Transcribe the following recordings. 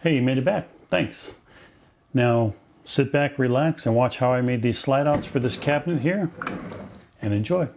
Hey, you made it back. Thanks. Now sit back, relax, and watch how I made these slide outs for this cabinet here, and enjoy.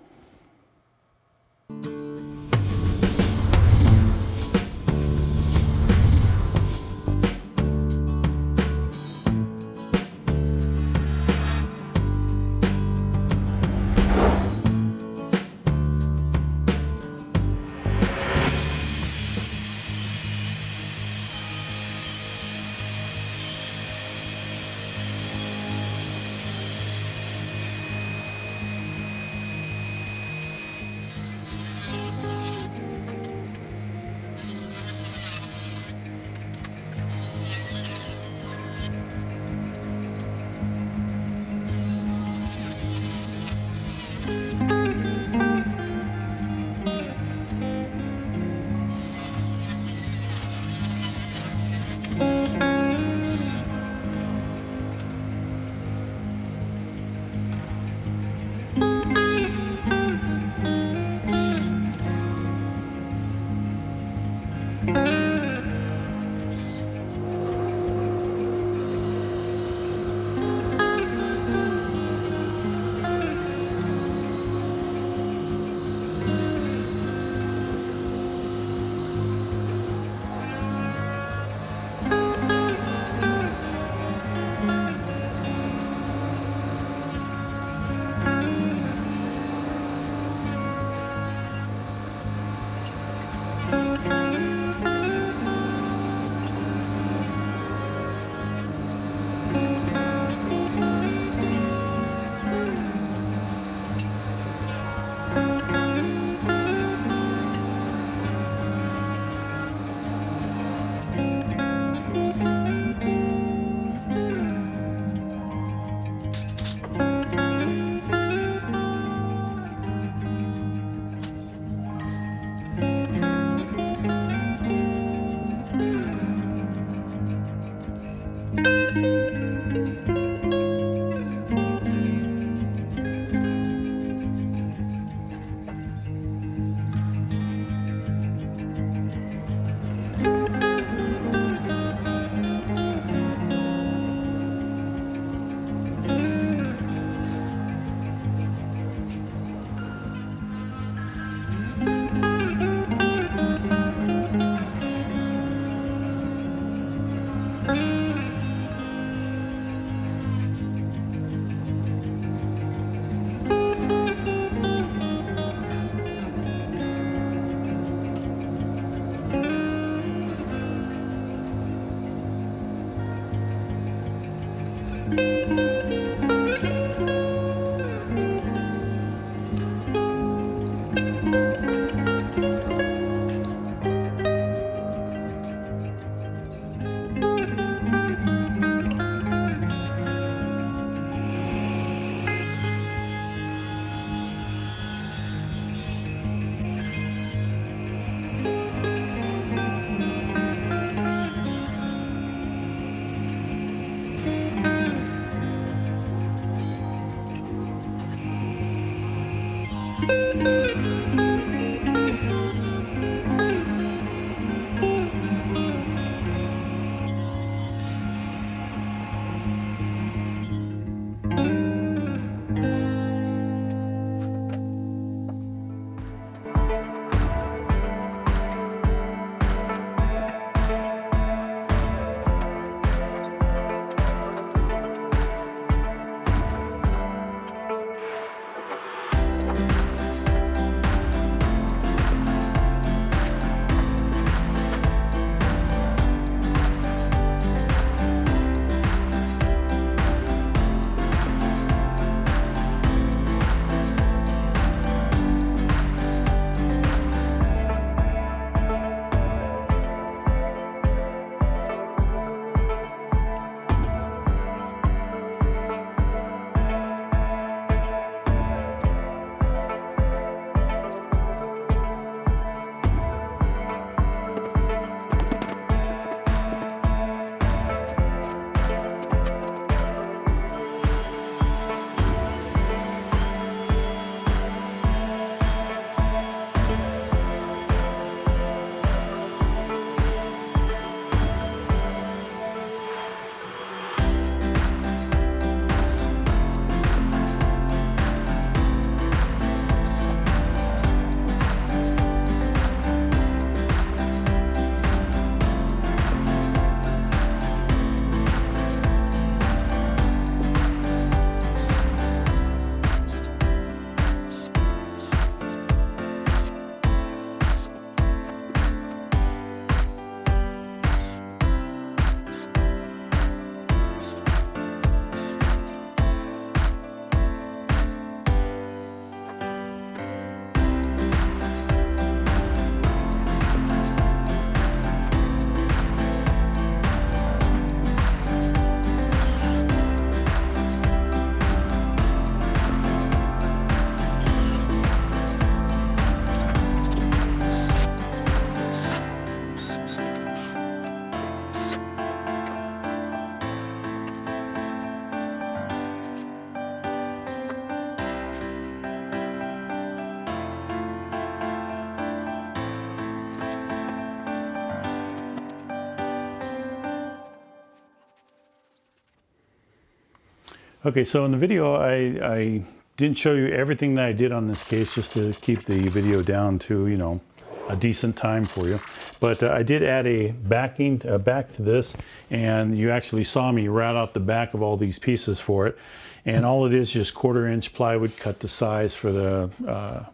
Okay, so in the video, I didn't show you everything that I did on this case just to keep the video down to, you know, a decent time for you. But I did add a back to this, and you actually saw me route out the back of all these pieces for it. And all it is just 1/4 inch plywood cut to size for the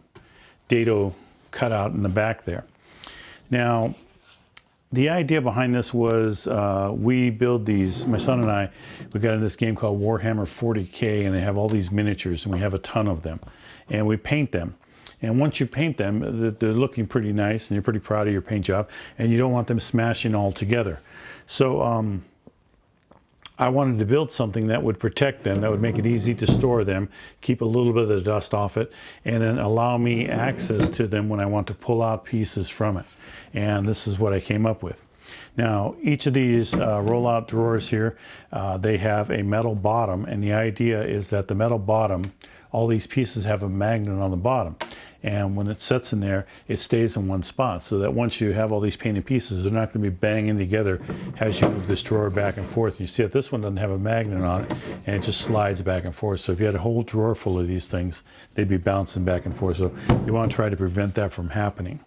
dado cutout in the back there. Now, the idea behind this was we build these, my son and I, we got in this game called Warhammer 40K, and they have all these miniatures, and we have a ton of them. And we paint them. And once you paint them, they're looking pretty nice, and you're pretty proud of your paint job, and you don't want them smashing all together. So I wanted to build something that would protect them, that would make it easy to store them, keep a little bit of the dust off it, and then allow me access to them when I want to pull out pieces from it. And this is what I came up with. Now, each of these roll-out drawers here, they have a metal bottom, and the idea is that the metal bottom, all these pieces have a magnet on the bottom. And when it sets in there, it stays in one spot, so that once you have all these painted pieces, they're not going to be banging together as you move this drawer back and forth. And you see that this one doesn't have a magnet on it, and it just slides back and forth. So if you had a whole drawer full of these things, they'd be bouncing back and forth. So you want to try to prevent that from happening.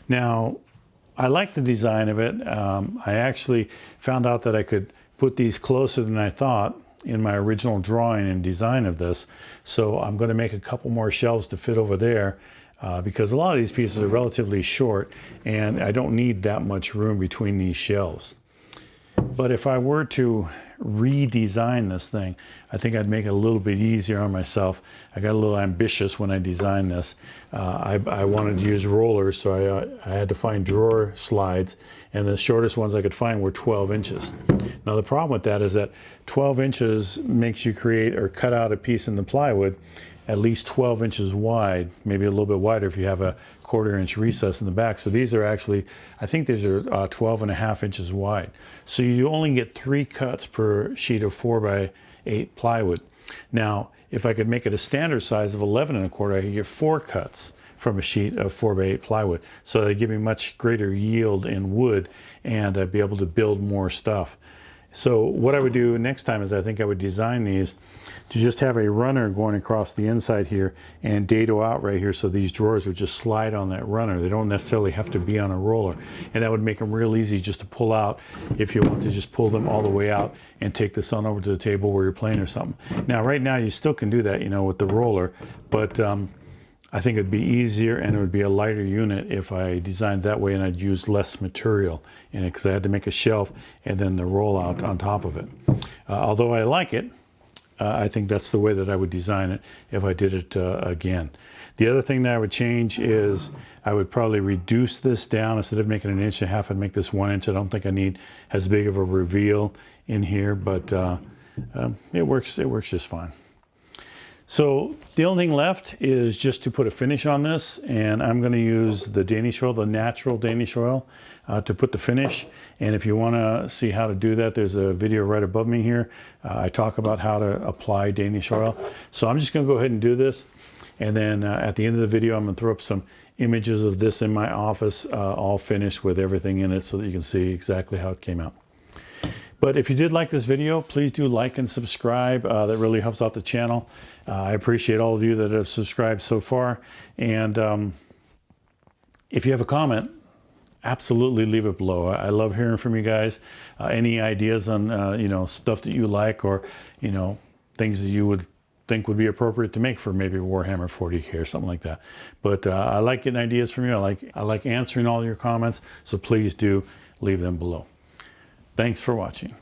Now, I like the design of it. I actually found out that I could put these closer than I thought in my original drawing and design of this. So I'm going to make a couple more shelves to fit over there because a lot of these pieces are relatively short, and I don't need that much room between these shelves. But if I were to redesign this thing, I think I'd make it a little bit easier on myself. I got a little ambitious when I designed this. I wanted to use rollers, so I had to find drawer slides, and the shortest ones I could find were 12 inches. Now the problem with that is that 12 inches makes you create or cut out a piece in the plywood at least 12 inches wide, maybe a little bit wider if you have a 1/4 inch recess in the back. So these are actually, I think these are 12.5 inches wide. So you only get 3 cuts per sheet of 4x8 plywood. Now, if I could make it a standard size of 11.25, I could get 4 cuts from a sheet of 4x8 plywood. So they give me much greater yield in wood, and I'd be able to build more stuff. So what I would do next time is I think I would design these to just have a runner going across the inside here and dado out right here, so these drawers would just slide on that runner. They don't necessarily have to be on a roller, and that would make them real easy just to pull out if you want to just pull them all the way out and take this on over to the table where you're playing or something. Now right now you still can do that, you know, with the roller, but I think it'd be easier and it would be a lighter unit if I designed that way, and I'd use less material in it because I had to make a shelf and then the rollout on top of it. Although I like it, I think that's the way that I would design it if I did it again. The other thing that I would change is I would probably reduce this down. Instead of making an 1.5 inches, I'd make this 1 inch. I don't think I need as big of a reveal in here, but it works just fine. So the only thing left is just to put a finish on this, and I'm going to use the Danish oil, the natural Danish oil, to put the finish. And if you want to see how to do that, there's a video right above me here. I talk about how to apply Danish oil. So I'm just going to go ahead and do this, and then at the end of the video I'm going to throw up some images of this in my office, all finished with everything in it, so that you can see exactly how it came out. But if you did like this video, please do like and subscribe. That really helps out the channel. I appreciate all of you that have subscribed so far. And if you have a comment, absolutely leave it below. I love hearing from you guys. Any ideas on you know, stuff that you like, or you know, things that you would think would be appropriate to make for maybe Warhammer 40K or something like that. But I like getting ideas from you. I like answering all your comments. So please do leave them below. Thanks for watching.